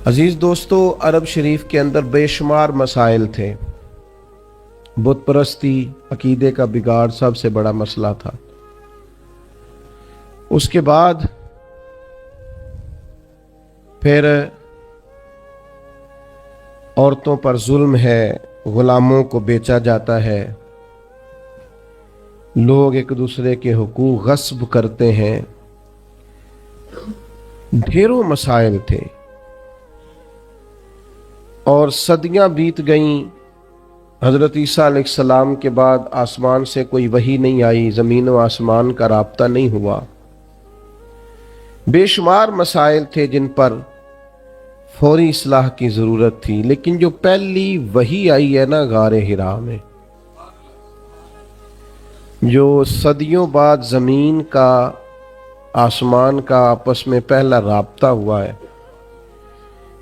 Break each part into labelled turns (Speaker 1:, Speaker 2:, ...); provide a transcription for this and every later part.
Speaker 1: عزیز دوستو، عرب شریف کے اندر بے شمار مسائل تھے۔ بت پرستی، عقیدے کا بگاڑ سب سے بڑا مسئلہ تھا۔ اس کے بعد پھر عورتوں پر ظلم ہے، غلاموں کو بیچا جاتا ہے، لوگ ایک دوسرے کے حقوق غصب کرتے ہیں، ڈھیروں مسائل تھے۔ اور صدیاں بیت گئیں، حضرت عیسیٰ علیہ السلام کے بعد آسمان سے کوئی وحی نہیں آئی، زمین و آسمان کا رابطہ نہیں ہوا۔ بے شمار مسائل تھے جن پر فوری اصلاح کی ضرورت تھی، لیکن جو پہلی وحی آئی ہے نا غار حرا میں، جو صدیوں بعد زمین کا آسمان کا آپس میں پہلا رابطہ ہوا ہے،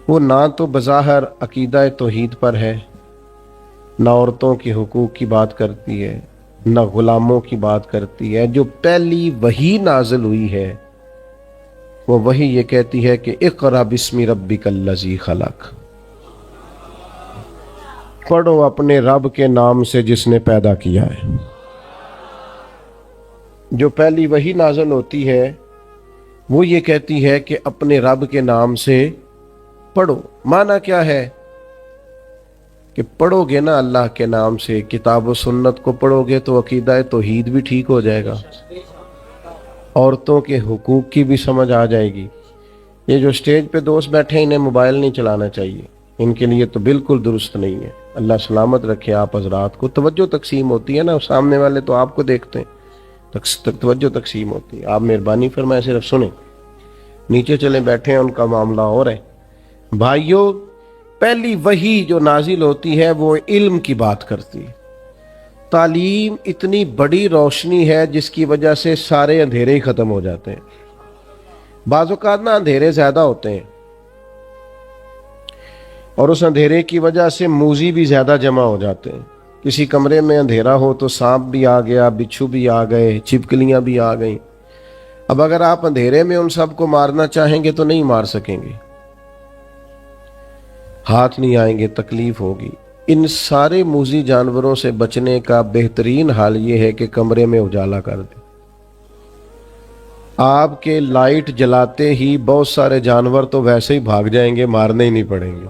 Speaker 1: وہ نہ تو بظاہر عقیدہ توحید پر ہے، نہ عورتوں کے حقوق کی بات کرتی ہے، نہ غلاموں کی بات کرتی ہے۔ جو پہلی وحی نازل ہوئی ہے وہ وحی یہ کہتی ہے کہ اقرأ بسم ربک الذی خلق، پڑھو اپنے رب کے نام سے جس نے پیدا کیا ہے۔ جو پہلی وحی نازل ہوتی ہے وہ یہ کہتی ہے کہ اپنے رب کے نام سے پڑھو۔ معنی کیا ہے کہ پڑھو گے نا اللہ کے نام سے، کتاب و سنت کو پڑھو گے تو عقیدہ توحید بھی ٹھیک ہو جائے گا، عورتوں کے حقوق کی بھی سمجھ آ جائے گی۔ یہ جو سٹیج پہ دوست بیٹھے ہیں، انہیں موبائل نہیں چلانا چاہیے، ان کے لیے تو بالکل درست نہیں ہے۔ اللہ سلامت رکھے آپ حضرات کو۔ توجہ تقسیم ہوتی ہے نا، سامنے والے تو آپ کو دیکھتے ہیں، توجہ تقسیم ہوتی ہے۔ آپ مہربانی فرمائے صرف سنیں، نیچے چلے بیٹھے ہیں، ان کا معاملہ اور ہے۔ بھائیوں، پہلی وحی جو نازل ہوتی ہے وہ علم کی بات کرتی ہے۔ تعلیم اتنی بڑی روشنی ہے جس کی وجہ سے سارے اندھیرے ہی ختم ہو جاتے ہیں۔ بعض اوقات نا اندھیرے زیادہ ہوتے ہیں اور اس اندھیرے کی وجہ سے موذی بھی زیادہ جمع ہو جاتے ہیں۔ کسی کمرے میں اندھیرا ہو تو سانپ بھی آ گیا، بچھو بھی آ گئے، چھپکلیاں بھی آ گئیں۔ اب اگر آپ اندھیرے میں ان سب کو مارنا چاہیں گے تو نہیں مار سکیں گے، ہاتھ نہیں آئیں گے، تکلیف ہوگی۔ ان سارے موذی جانوروں سے بچنے کا بہترین حال یہ ہے کہ کمرے میں اجالا کر دیں۔ آپ کے لائٹ جلاتے ہی بہت سارے جانور تو ویسے ہی بھاگ جائیں گے، مارنے ہی نہیں پڑیں گے۔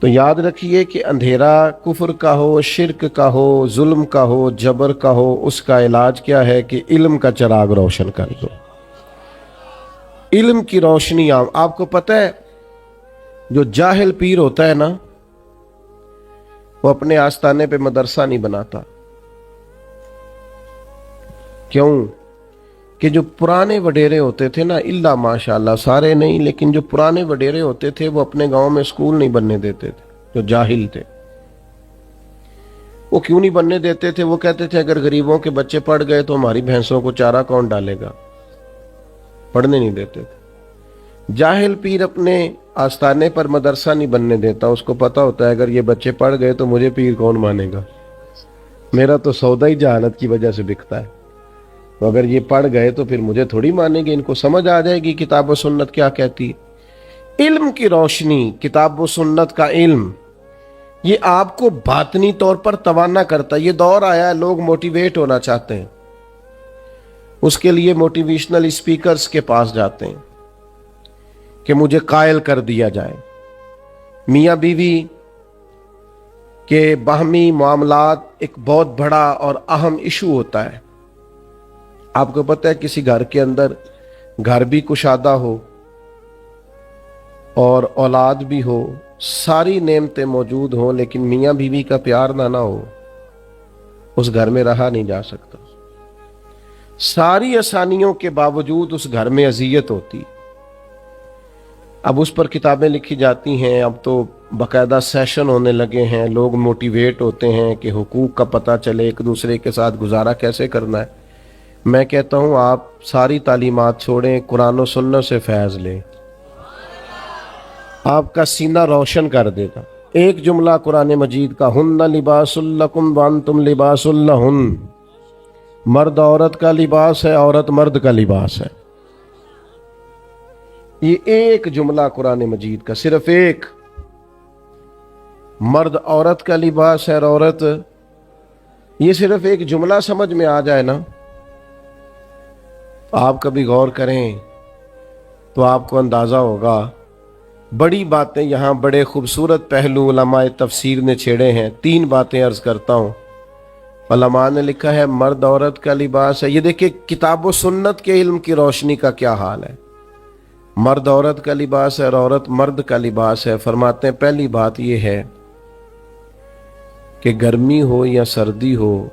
Speaker 1: تو یاد رکھیے کہ اندھیرا کفر کا ہو، شرک کا ہو، ظلم کا ہو، جبر کا ہو، اس کا علاج کیا ہے کہ علم کا چراغ روشن کر دو۔ علم کی روشنی آپ کو پتہ ہے، جو جاہل پیر ہوتا ہے نا، وہ اپنے آستانے پہ مدرسہ نہیں بناتا۔ کیوں؟ کہ جو پرانے وڈیرے ہوتے تھے نا، اللہ ماشاءاللہ سارے نہیں، لیکن جو پرانے وڈیرے ہوتے تھے وہ اپنے گاؤں میں اسکول نہیں بننے دیتے تھے۔ جو جاہل تھے وہ کیوں نہیں بننے دیتے تھے؟ وہ کہتے تھے اگر غریبوں کے بچے پڑھ گئے تو ہماری بھینسوں کو چارہ کون ڈالے گا، پڑھنے نہیں دیتے تھے۔ جاہل پیر اپنے آستانے پر مدرسہ نہیں بننے دیتا، اس کو پتا ہوتا ہے اگر یہ بچے پڑھ گئے تو مجھے پیر کون مانے گا، میرا تو سودا ہی جہالت کی وجہ سے بکتا ہے، تو اگر یہ پڑھ گئے تو پھر مجھے تھوڑی مانیں گے۔ ان کو سمجھ آ جائے گی کتاب و سنت کیا کہتی ہے۔ علم کی روشنی، کتاب و سنت کا علم، یہ آپ کو باطنی طور پر توانا کرتا ہے۔ یہ دور آیا ہے لوگ موٹیویٹ ہونا چاہتے ہیں، اس کے لیے موٹیویشنل اسپیکرز کے پاس جاتے ہیں کہ مجھے قائل کر دیا جائے۔ میاں بیوی کے باہمی معاملات ایک بہت بڑا اور اہم ایشو ہوتا ہے۔ آپ کو پتہ ہے کسی گھر کے اندر گھر بھی کشادہ ہو اور اولاد بھی ہو، ساری نعمتیں موجود ہوں، لیکن میاں بیوی کا پیار نہ ہو، اس گھر میں رہا نہیں جا سکتا۔ ساری آسانیوں کے باوجود اس گھر میں اذیت ہوتی۔ اب اس پر کتابیں لکھی جاتی ہیں، اب تو باقاعدہ سیشن ہونے لگے ہیں، لوگ موٹیویٹ ہوتے ہیں کہ حقوق کا پتہ چلے، ایک دوسرے کے ساتھ گزارا کیسے کرنا ہے۔ میں کہتا ہوں آپ ساری تعلیمات چھوڑیں، قرآن و سنت سے فیض لیں، آپ کا سینہ روشن کر دے گا۔ ایک جملہ قرآن مجید کا، ہن لباس لکم وانتم لباس لہن، مرد عورت کا لباس ہے، عورت مرد کا لباس ہے۔ یہ ایک جملہ قرآن مجید کا، صرف ایک، مرد عورت کا لباس ہے اور عورت، یہ صرف ایک جملہ سمجھ میں آ جائے نا، آپ کبھی غور کریں تو آپ کو اندازہ ہوگا بڑی باتیں یہاں، بڑے خوبصورت پہلو علماء تفسیر نے چھیڑے ہیں۔ 3 باتیں عرض کرتا ہوں۔ علماء نے لکھا ہے مرد عورت کا لباس ہے، یہ دیکھیں کتاب و سنت کے علم کی روشنی کا کیا حال ہے۔ مرد عورت کا لباس ہے اور عورت مرد کا لباس ہے۔ فرماتے ہیں پہلی بات یہ ہے کہ گرمی ہو یا سردی ہو،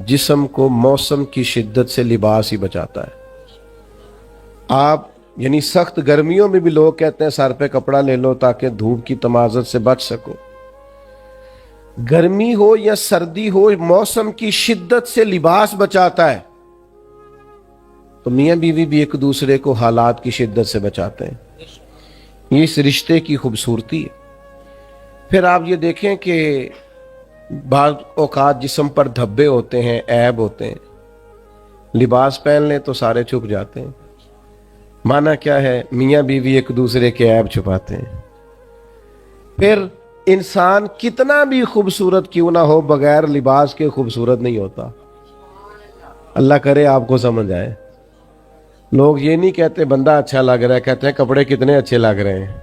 Speaker 1: جسم کو موسم کی شدت سے لباس ہی بچاتا ہے۔ آپ یعنی سخت گرمیوں میں بھی لوگ کہتے ہیں سر پہ کپڑا لے لو تاکہ دھوپ کی تمازت سے بچ سکو۔ گرمی ہو یا سردی ہو، موسم کی شدت سے لباس بچاتا ہے۔ تو میاں بیوی بھی ایک دوسرے کو حالات کی شدت سے بچاتے ہیں، یہ اس رشتے کی خوبصورتی ہے۔ پھر آپ یہ دیکھیں کہ بعض اوقات جسم پر دھبے ہوتے ہیں، عیب ہوتے ہیں، لباس پہن لیں تو سارے چھپ جاتے ہیں۔ معنی کیا ہے؟ میاں بیوی ایک دوسرے کے عیب چھپاتے ہیں۔ پھر انسان کتنا بھی خوبصورت کیوں نہ ہو، بغیر لباس کے خوبصورت نہیں ہوتا۔ اللہ کرے آپ کو سمجھ آئے۔ لوگ یہ نہیں کہتے بندہ اچھا لگ رہا ہے، کہتے ہیں کپڑے کتنے اچھے لگ رہے ہیں،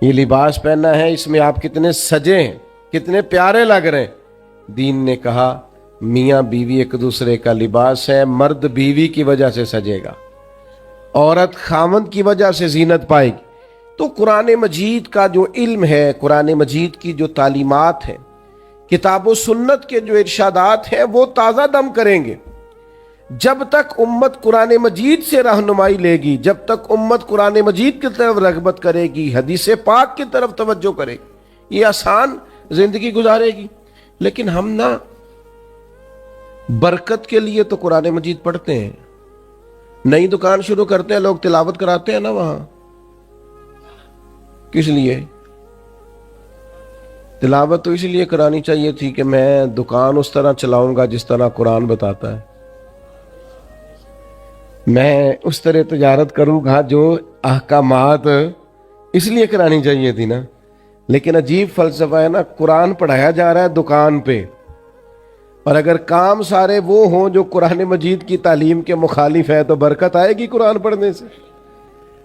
Speaker 1: یہ لباس پہننا ہے، اس میں آپ کتنے سجے ہیں، کتنے پیارے لگ رہے ہیں۔ دین نے کہا میاں بیوی ایک دوسرے کا لباس ہے، مرد بیوی کی وجہ سے سجے گا، عورت خاوند کی وجہ سے زینت پائے گی۔ تو قرآن مجید کا جو علم ہے، قرآن مجید کی جو تعلیمات ہیں، کتاب و سنت کے جو ارشادات ہیں، وہ تازہ دم کریں گے۔ جب تک امت قرآن مجید سے رہنمائی لے گی، جب تک امت قرآن مجید کی طرف رغبت کرے گی، حدیث پاک کی طرف توجہ کرے گی، یہ آسان زندگی گزارے گی۔ لیکن ہم نا برکت کے لیے تو قرآن مجید پڑھتے ہیں، نئی دکان شروع کرتے ہیں، لوگ تلاوت کراتے ہیں نا وہاں، کس لیے؟ تلاوت تو اس لیے کرانی چاہیے تھی کہ میں دکان اس طرح چلاؤں گا جس طرح قرآن بتاتا ہے، میں اس طرح تجارت کروں گا جو احکامات، اس لیے کرانی چاہیے تھی نا۔ لیکن عجیب فلسفہ ہے نا، قرآن پڑھایا جا رہا ہے دکان پہ، اور اگر کام سارے وہ ہوں جو قرآن مجید کی تعلیم کے مخالف ہے تو برکت آئے گی قرآن پڑھنے سے؟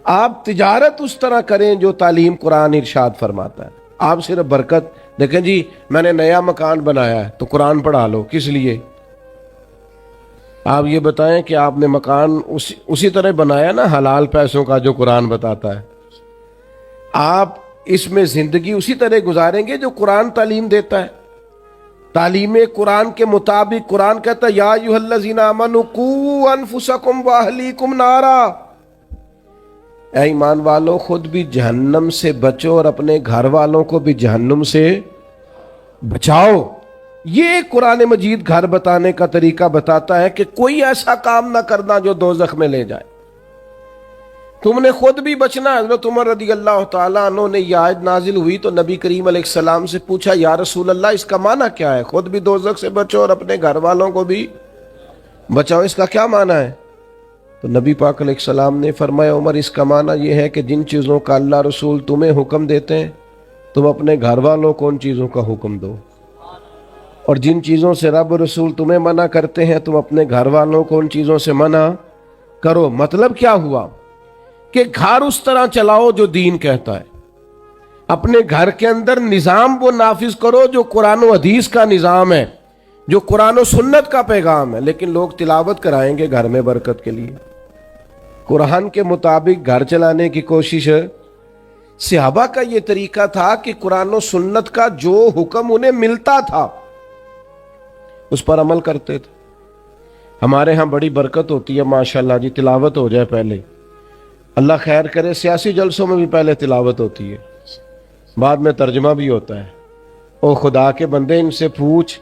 Speaker 1: آپ تجارت اس طرح کریں جو تعلیم قرآن ارشاد فرماتا ہے، آپ صرف برکت دیکھیں جی میں نے نیا مکان بنایا ہے تو قرآن پڑھا لو، کس لیے؟ آپ یہ بتائیں کہ آپ نے مکان اسی طرح بنایا نا حلال پیسوں کا جو قرآن بتاتا ہے، آپ اس میں زندگی اسی طرح گزاریں گے جو قرآن تعلیم دیتا ہے۔ تعلیم قرآن کے مطابق قرآن کہتا ہے یا ایھا الذین آمنوا قوا انفسکم واہلیکم نارا، اے ایمان والو خود بھی جہنم سے بچو اور اپنے گھر والوں کو بھی جہنم سے بچاؤ۔ یہ قرآن مجید گھر بتانے کا طریقہ بتاتا ہے کہ کوئی ایسا کام نہ کرنا جو دوزخ میں لے جائے، تم نے خود بھی بچنا۔ حضرت عمر رضی اللہ تعالیٰ عنہ نے یہ آیت نازل ہوئی تو نبی کریم علیہ السلام سے پوچھا یا رسول اللہ اس کا معنی کیا ہے؟ خود بھی دوزخ سے بچو اور اپنے گھر والوں کو بھی بچاؤ، اس کا کیا معنی ہے؟ تو نبی پاک علیہ السلام نے فرمایا عمر اس کا معنی یہ ہے کہ جن چیزوں کا اللہ رسول تمہیں حکم دیتے ہیں تم اپنے گھر والوں کو ان چیزوں کا حکم دو، اور جن چیزوں سے رب رسول تمہیں منع کرتے ہیں تم اپنے گھر والوں کو ان چیزوں سے منع کرو۔ مطلب کیا ہوا کہ گھر اس طرح چلاؤ جو دین کہتا ہے، اپنے گھر کے اندر نظام وہ نافذ کرو جو قرآن و حدیث کا نظام ہے، جو قرآن و سنت کا پیغام ہے۔ لیکن لوگ تلاوت کرائیں گے گھر میں برکت کے لیے، قرآن کے مطابق گھر چلانے کی کوشش ہے۔ صحابہ کا یہ طریقہ تھا کہ قرآن و سنت کا جو حکم انہیں ملتا تھا اس پر عمل کرتے تھے۔ ہمارے ہاں بڑی برکت ہوتی ہے ماشاءاللہ جی، تلاوت ہو جائے پہلے، اللہ خیر کرے، سیاسی جلسوں میں بھی پہلے تلاوت ہوتی ہے، بعد میں ترجمہ بھی ہوتا ہے۔ او خدا کے بندے ان سے پوچھ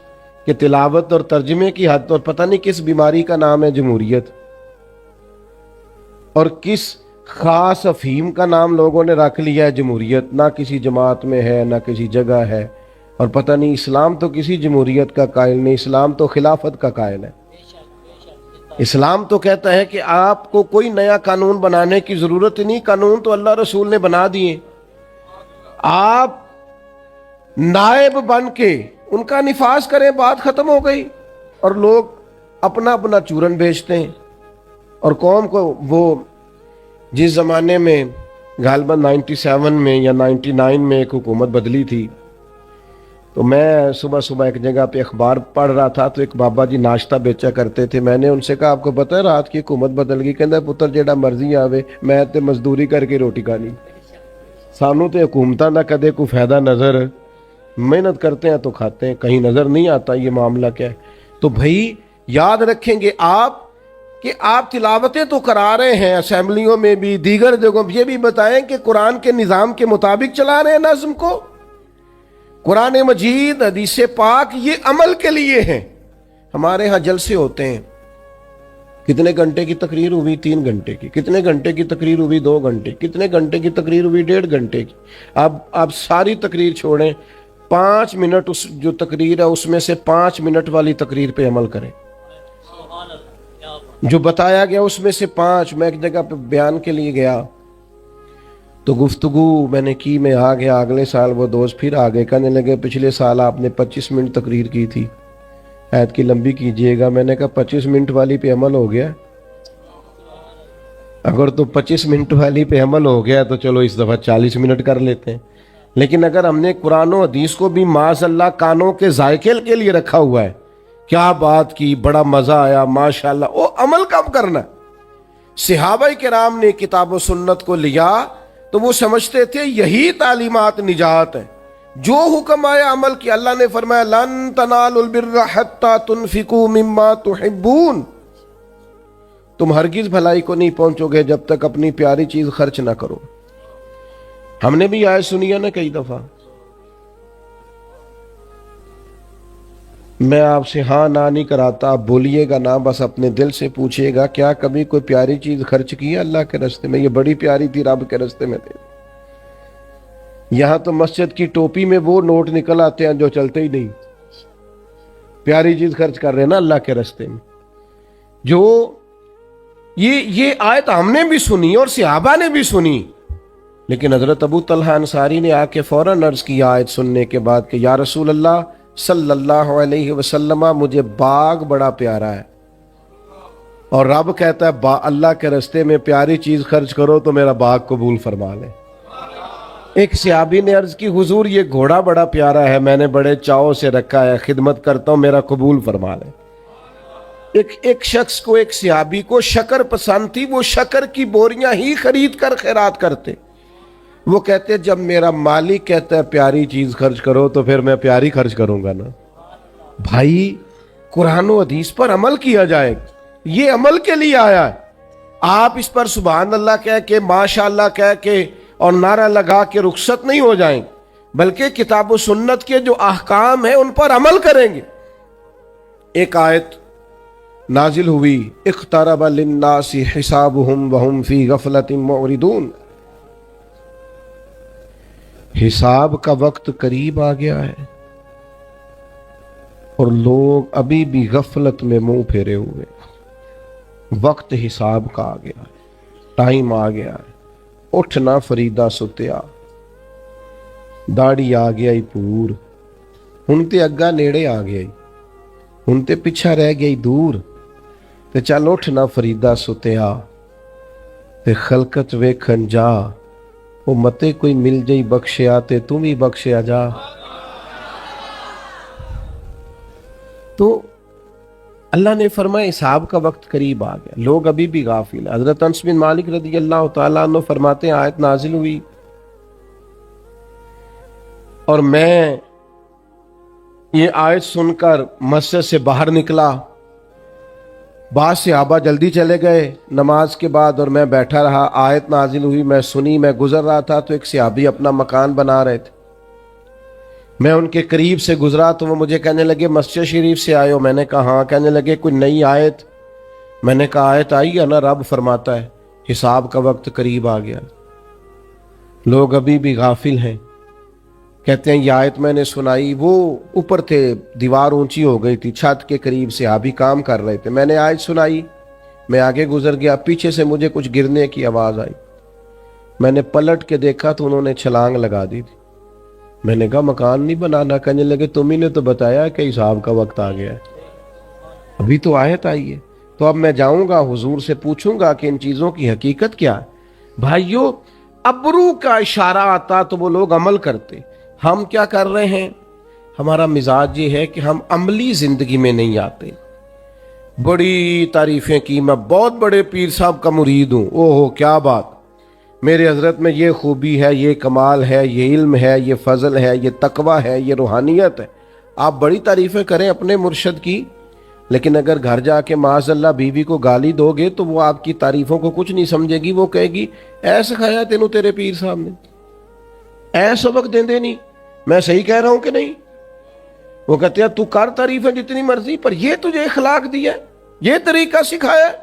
Speaker 1: کہ تلاوت اور ترجمے کی حد، اور پتہ نہیں کس بیماری کا نام ہے جمہوریت، اور کس خاص افہیم کا نام لوگوں نے رکھ لیا ہے جمہوریت، نہ کسی جماعت میں ہے نہ کسی جگہ ہے، اور پتہ نہیں اسلام تو کسی جمہوریت کا قائل نہیں، اسلام تو خلافت کا قائل ہے۔ اسلام تو کہتا ہے کہ آپ کو کوئی نیا قانون بنانے کی ضرورت نہیں، قانون تو اللہ رسول نے بنا دیے، آپ نائب بن کے ان کا نفاذ کریں، بات ختم ہو گئی۔ اور لوگ اپنا اپنا چورن بیچتے ہیں، اور قوم کو وہ جس زمانے میں غالباً 97 میں یا 99 میں ایک حکومت بدلی تھی، تو میں صبح صبح ایک جگہ پہ اخبار پڑھ رہا تھا، تو ایک بابا جی ناشتہ بیچا کرتے تھے۔ میں نے ان سے کہا آپ کو پتہ ہے رات کی حکومت بدل گئی؟ کہندا پتر جیڑا مرضی آوے، میں تے مزدوری کر کے روٹی کھانی، سانوں تے حکومتاں دا کدے کوئی فائدہ نظر، محنت کرتے ہیں تو کھاتے ہیں، کہیں نظر نہیں آتا یہ معاملہ کیا ہے۔ تو بھائی یاد رکھیں گے آپ کہ آپ تلاوتیں تو کرا رہے ہیں اسمبلیوں میں بھی، دیگر جگہوں، یہ بھی بتائیں کہ قرآن کے نظام کے مطابق چلا رہے ہیں نظم کو۔ قرآن مجید، حدیث پاک یہ عمل کے لیے ہیں۔ ہمارے ہاں جلسے ہوتے ہیں، کتنے گھنٹے کی تقریر ہوئی؟ 3 گھنٹے کی۔ کتنے گھنٹے کی تقریر ہوئی؟ 2 گھنٹے۔ کتنے گھنٹے کی تقریر ہوئی؟ 1.5 گھنٹے کی۔ اب آپ ساری تقریر چھوڑیں، 5 منٹ اس جو تقریر ہے اس میں سے 5 منٹ والی تقریر پہ عمل کریں، جو بتایا گیا اس میں سے 5۔ میں ایک جگہ پہ بیان کے لیے گیا تو گفتگو میں نے کی، میں آ گیا، اگلے سال وہ دوست پھر آ گئے، کہنے لگے پچھلے سال آپ نے 25 منٹ تقریر کی تھی، ایت کی لمبی کیجئے گا۔ میں نے کہا 25 منٹ والی پہ عمل ہو گیا؟ اگر تو 25 منٹ والی پہ عمل ہو گیا تو چلو اس دفعہ 40 منٹ کر لیتے ہیں، لیکن اگر ہم نے قرآن و حدیث کو بھی معاذ اللہ کانوں کے ذائقے کے لیے رکھا ہوا ہے، کیا بات کی، بڑا مزہ آیا، ماشاءاللہ، وہ عمل کب کرنا ہے؟ صحابہ کرام نے کتاب و سنت کو لیا تو وہ سمجھتے تھے یہی تعلیمات نجات ہے، جو حکم آیا عمل کیا۔ اللہ نے فرمایا لن تنالوا البر حتی تنفقوا مما تحبون، تم ہرگز بھلائی کو نہیں پہنچو گے جب تک اپنی پیاری چیز خرچ نہ کرو۔ ہم نے بھی آیت سنی ہے نا کئی دفعہ۔ میں آپ سے ہاں نہ نہیں کراتا، آپ بولیے گا نا، بس اپنے دل سے پوچھئے گا کیا کبھی کوئی پیاری چیز خرچ کی ہے اللہ کے راستے میں؟ یہ بڑی پیاری تھی، رب کے راستے میں دے۔ یہاں تو مسجد کی ٹوپی میں وہ نوٹ نکل آتے ہیں جو چلتے ہی نہیں۔ پیاری چیز خرچ کر رہے ہیں نا اللہ کے راستے میں۔ جو یہ آیت ہم نے بھی سنی اور صحابہ نے بھی سنی، لیکن حضرت ابو طلحہ انصاری نے آ کے فوراً عرض کیا آیت سننے کے بعد کہ یا رسول اللہ صلی اللہ علیہ وسلم، مجھے باغ بڑا پیارا ہے، اور رب کہتا ہے اللہ کے راستے میں پیاری چیز خرچ کرو تو میرا باغ قبول فرما لے۔ ایک صحابی نے عرض کی حضور یہ گھوڑا بڑا پیارا ہے، میں نے بڑے چاؤ سے رکھا ہے، خدمت کرتا ہوں، میرا قبول فرما لے۔ ایک شخص کو، ایک صحابی کو شکر پسند تھی، وہ شکر کی بوریاں ہی خرید کر خیرات کرتے۔ وہ کہتے جب میرا مالک کہتا ہے پیاری چیز خرچ کرو تو پھر میں پیاری خرچ کروں گا نا۔ بھائی قرآن و حدیث پر عمل کیا جائے، یہ عمل کے لیے آیا ہے۔ آپ اس پر سبحان اللہ کہہ کے، ماشاء اللہ کہہ کے اور نعرہ لگا کے رخصت نہیں ہو جائیں، بلکہ کتاب و سنت کے جو احکام ہیں ان پر عمل کریں گے۔ ایک آیت نازل ہوئی اقترب للناس حسابهم وهم فی غفلۃ معرضون، حساب کا وقت قریب آ گیا ہے اور لوگ ابھی بھی غفلت میں منہ پھیرے ہوئے۔ وقت حساب کا آ گیا ہے، ٹائم آ گیا ہے، اٹھنا فریدہ ستیا، داڑھی آ گیا ہی پور، ہن تے اگا نیڑے آ گیا ہی، ہن تے پیچھا رہ گیا ہی دور، تے چل اٹھنا فریدہ ستیا، تے خلقت ویکھن جا، وہ متے کوئی مل جائی بخشیا تے تم ہی بخشیا جا۔ تو اللہ نے فرمایا حساب کا وقت قریب آ گیا، لوگ ابھی بھی غافل ہیں۔ حضرت انس بن مالک رضی اللہ تعالیٰ عنہ فرماتے ہیں آیت نازل ہوئی اور میں یہ آیت سن کر مسجد سے باہر نکلا، بعض صحابہ جلدی چلے گئے نماز کے بعد اور میں بیٹھا رہا۔ آیت نازل ہوئی، میں سنی، میں گزر رہا تھا تو ایک صحابی اپنا مکان بنا رہے تھے، میں ان کے قریب سے گزرا تو وہ مجھے کہنے لگے مسجد شریف سے آئے ہو؟ میں نے کہا ہاں۔ کہنے لگے کوئی نئی آیت؟ میں نے کہا آیت آئی ہے نا، رب فرماتا ہے حساب کا وقت قریب آ گیا، لوگ ابھی بھی غافل ہیں۔ کہتے ہیں یہ آیت میں نے سنائی، وہ اوپر تھے، دیوار اونچی ہو گئی تھی، چھت کے قریب صحابی کام کر رہے تھے، میں نے آیت سنائی، میں آگے گزر گیا, پیچھے سے مجھے کچھ گرنے کی آواز آئی. میں نے پلٹ کے دیکھا تو انہوں نے چھلانگ لگا دی تھی. میں نے کہا مکان نہیں بنانا. کہنے لگے تم ہی نے تو بتایا کہ حساب کا وقت آ گیا ہے, ابھی تو آیت آئی ہے. تو اب میں جاؤں گا حضور سے پوچھوں گا کہ ان چیزوں کی حقیقت کیا ہے. بھائیو, ابرو کا اشارہ آتا تو وہ لوگ عمل کرتے. ہم کیا کر رہے ہیں, ہمارا مزاج یہ ہے کہ ہم عملی زندگی میں نہیں آتے. بڑی تعریفیں کی, میں بہت بڑے پیر صاحب کا مرید ہوں, اوہو کیا بات, میرے حضرت میں یہ خوبی ہے, یہ کمال ہے, یہ علم ہے, یہ فضل ہے, یہ تقوی ہے, یہ روحانیت ہے. آپ بڑی تعریفیں کریں اپنے مرشد کی, لیکن اگر گھر جا کے معاذ اللہ بیوی کو گالی دو گے تو وہ آپ کی تعریفوں کو کچھ نہیں سمجھے گی. وہ کہے گی اے سکھایا تینوں تیرے پیر صاحب نے, اے سبق دیں نہیں, میں صحیح کہہ رہا ہوں کہ نہیں. وہ کہتے ہیں تو کر تعریفیں جتنی مرضی, پر یہ تجھے اخلاق دیا ہے, یہ طریقہ سکھایا ہے.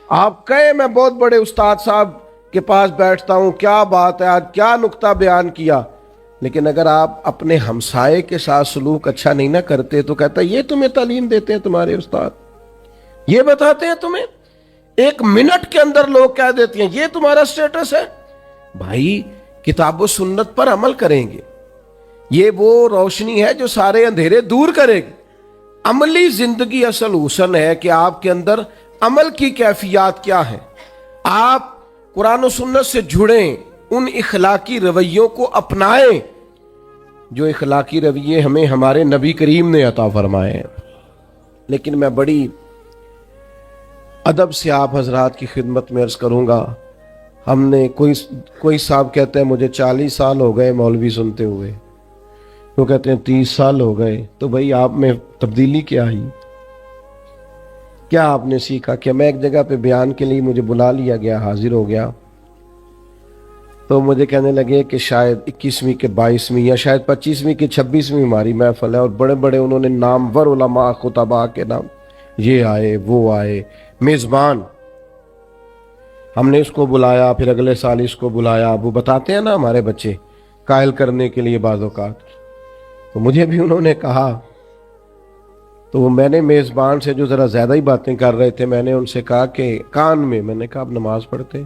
Speaker 1: آپ کہے میں بہت بڑے استاد صاحب کے پاس بیٹھتا ہوں, کیا بات ہے, آج کیا نکتہ بیان کیا, لیکن اگر آپ اپنے ہمسائے کے ساتھ سلوک اچھا نہیں نہ کرتے تو کہتا ہے یہ تمہیں تعلیم دیتے ہیں تمہارے استاد, یہ بتاتے ہیں تمہیں, 1 منٹ کے اندر لوگ کہہ دیتے ہیں یہ تمہارا سٹیٹس ہے. بھائی کتاب و سنت پر عمل کریں گے, یہ وہ روشنی ہے جو سارے اندھیرے دور کرے گی. عملی زندگی اصل حسن ہے کہ آپ کے اندر عمل کی کیفیات کیا ہے. آپ قرآن و سنت سے جڑیں, ان اخلاقی رویوں کو اپنائیں جو اخلاقی رویے ہمیں ہمارے نبی کریم نے عطا فرمائے ہیں. لیکن میں بڑی ادب سے آپ حضرات کی خدمت میں عرض کروں گا, ہم نے کوئی صاحب کہتے ہیں مجھے 40 سال ہو گئے مولوی سنتے ہوئے, وہ کہتے ہیں 30 سال ہو گئے. تو بھئی آپ میں تبدیلی کیا آئی, کیا آپ نے سیکھا؟ کہ میں ایک جگہ پہ بیان کے لیے مجھے بلا لیا گیا, حاضر ہو گیا, تو مجھے کہنے لگے کہ شاید 21ویں کے 22ویں یا شاید 25ویں کے 26ویں ہماری محفل ہے, اور بڑے بڑے انہوں نے نامور علماء خطباء کے نام, یہ آئے وہ آئے, میزبان. ہم نے اس کو بلایا, پھر اگلے سال اس کو بلایا. وہ بتاتے ہیں نا ہمارے بچے قائل کرنے کے لیے بعض اوقات, تو مجھے بھی انہوں نے کہا. تو میں نے میزبان سے جو ذرا زیادہ ہی باتیں کر رہے تھے, میں نے ان سے کہا کہ کان میں نے کہا اب نماز پڑھتے.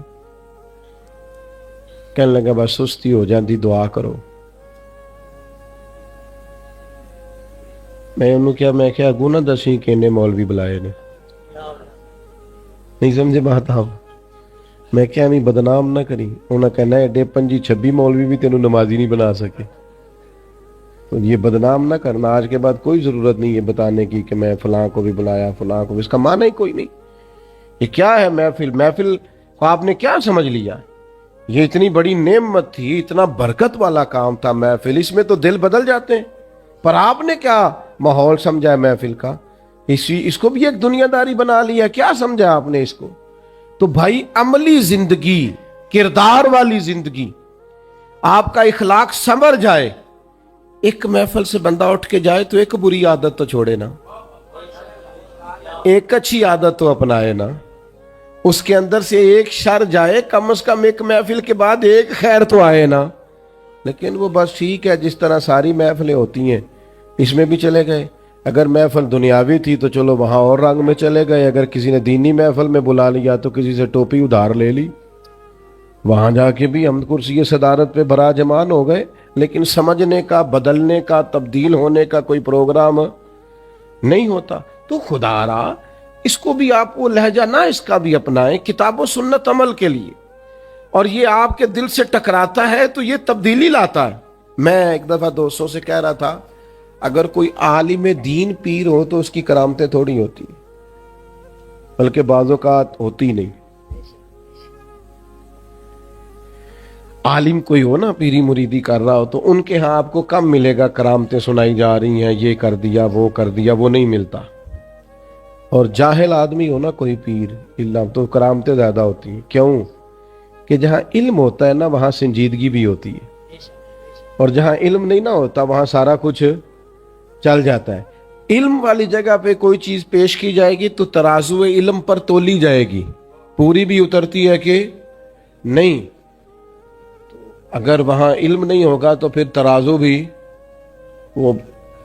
Speaker 1: کہنے لگا بس سستی ہو جاتی, دعا کرو. میں انہوں کیا, میں کیا گنا دسی کہنے مولوی بلائے نے, نہیں سمجھے بات آپ. میں کیا نہیں بدنام نہ کری, انہوں نے کہنا ایڈے 25-26 مولوی بھی تینوں نمازی نہیں بنا سکے. تو یہ بدنام نہ کرنا, آج کے بعد کوئی ضرورت نہیں ہے بتانے کی کہ میں فلاں کو بھی بلایا, فلاں کو بھی, اس کا معنی ہی کوئی نہیں. یہ کیا ہے محفل کو آپ نے کیا سمجھ لیا؟ یہ اتنی بڑی نعمت تھی, اتنا برکت والا کام تھا محفل, اس میں تو دل بدل جاتے ہیں. پر آپ نے کیا ماحول سمجھا ہے محفل کا, اس کو بھی ایک دنیا داری بنا لیا, کیا سمجھا آپ نے اس کو؟ تو بھائی عملی زندگی, کردار والی زندگی, آپ کا اخلاق سنور جائے. ایک محفل سے بندہ اٹھ کے جائے تو ایک بری عادت تو چھوڑے نا, ایک اچھی عادت تو اپنائے نا. اس کے اندر سے ایک شر جائے, کم از کم ایک محفل کے بعد ایک خیر تو آئے نا. لیکن وہ بس ٹھیک ہے, جس طرح ساری محفلیں ہوتی ہیں اس میں بھی چلے گئے. اگر محفل دنیاوی تھی تو چلو وہاں اور رنگ میں چلے گئے, اگر کسی نے دینی محفل میں بلا لیا تو کسی سے ٹوپی ادھار لے لی, وہاں جا کے بھی ہم کرسی صدارت پہ براجمان ہو گئے. لیکن سمجھنے کا, بدلنے کا, تبدیل ہونے کا کوئی پروگرام نہیں ہوتا. تو خدا را اس کو بھی آپ وہ لہجہ نہ اس کا بھی اپنائیں کتاب و سنت عمل کے لیے, اور یہ آپ کے دل سے ٹکراتا ہے تو یہ تبدیلی لاتا ہے. میں ایک دفعہ دوستوں سے کہہ رہا تھا, اگر کوئی عالم دین پیر ہو تو اس کی کرامتیں تھوڑی ہوتی ہیں, بلکہ بعض اوقات ہوتی نہیں. عالم کوئی ہو نا, پیری مریدی کر رہا ہو, تو ان کے ہاں آپ کو کم ملے گا کرامتیں سنائی جا رہی ہیں, یہ کر دیا وہ کر دیا, وہ نہیں ملتا. اور جاہل آدمی ہو نا کوئی پیر اللہ, تو کرامتیں زیادہ ہوتی ہیں. کیوں کہ جہاں علم ہوتا ہے نا وہاں سنجیدگی بھی ہوتی ہے, اور جہاں علم نہیں نہ ہوتا وہاں سارا کچھ چل جاتا ہے. علم والی جگہ پہ کوئی چیز پیش کی جائے گی تو ترازو علم پر تولی جائے گی, پوری بھی اترتی ہے کہ نہیں. اگر وہاں علم نہیں ہوگا تو پھر ترازو بھی وہ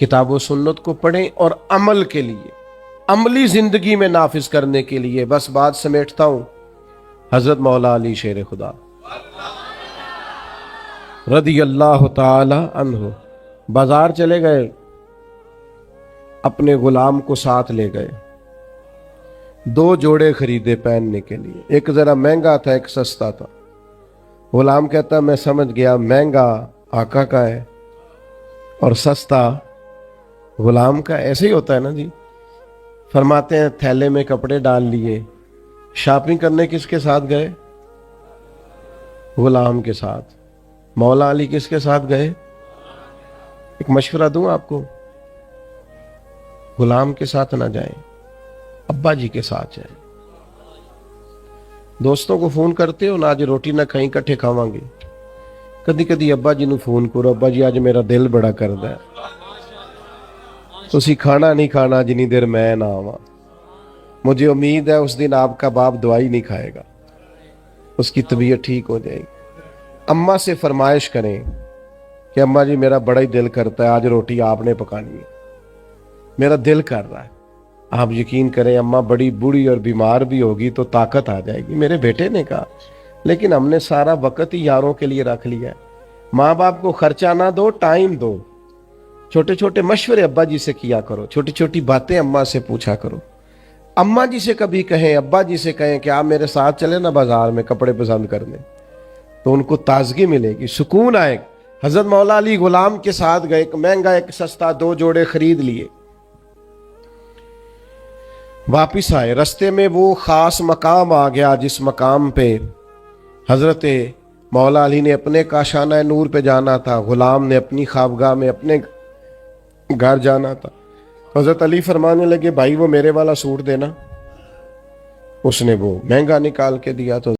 Speaker 1: کتاب و سنت کو پڑھیں اور عمل کے لیے، عملی زندگی میں نافذ کرنے کے لیے۔ بس بات سمیٹتا ہوں، حضرت مولا علی شیر خدا رضی اللہ تعالی عنہ بازار چلے گئے، اپنے غلام کو ساتھ لے گئے، 2 جوڑے خریدے پہننے کے لیے، ایک ذرا مہنگا تھا ایک سستا تھا۔ غلام کہتا میں سمجھ گیا مہنگا آقا کا ہے اور سستا غلام کا، ایسے ہی ہوتا ہے نا جی۔ فرماتے ہیں تھیلے میں کپڑے ڈال لیے، شاپنگ کرنے کس کے ساتھ گئے؟ غلام کے ساتھ۔ مولا علی کس کے ساتھ گئے؟ ایک مشورہ دوں آپ کو، غلام کے ساتھ نہ جائیں، ابا جی کے ساتھ جائیں۔ دوستوں کو فون کرتے ہو نا، آج روٹی نہ کھائیں کٹھے کھاواں گے، کدی کدی ابا جی نو فون کرو، ابا جی آج میرا دل بڑا کردا ہے، تسی کھانا نہیں کھانا جنی دیر میں نہ آواں، مجھے امید ہے اس دن آپ کا باپ دوائی نہیں کھائے گا، اس کی طبیعت ٹھیک ہو جائے گی۔ اماں سے فرمائش کریں کہ اماں جی میرا بڑا ہی دل کرتا ہے آج روٹی آپ نے پکانی ہے، میرا دل کر رہا ہے۔ آپ یقین کریں اماں بڑی بوڑھی اور بیمار بھی ہوگی تو طاقت آ جائے گی۔ میرے بیٹے نے کہا لیکن ہم نے سارا وقت ہی یاروں کے لیے رکھ لیا ہے، ماں باپ کو خرچہ نہ دو، ٹائم دو، چھوٹے چھوٹے مشورے ابا جی سے کیا کرو، چھوٹی چھوٹی باتیں اماں سے پوچھا کرو۔ اماں جی سے کبھی کہیں، ابا جی سے کہیں کہ آپ میرے ساتھ چلے نا بازار میں کپڑے پسند کرنے، تو ان کو تازگی ملے گی، سکون آئے گا۔ حضرت مولا علی غلام کے ساتھ گئے، ایک مہنگا ایک سستا 2 جوڑے خرید لیے، واپس آئے۔ رستے میں وہ خاص مقام آ گیا جس مقام پہ حضرت مولا علی نے اپنے کاشانہ نور پہ جانا تھا، غلام نے اپنی خوابگاہ میں اپنے گھر جانا تھا۔ حضرت علی فرمانے لگے بھائی وہ میرے والا سوٹ دینا، اس نے وہ مہنگا نکال کے دیا تو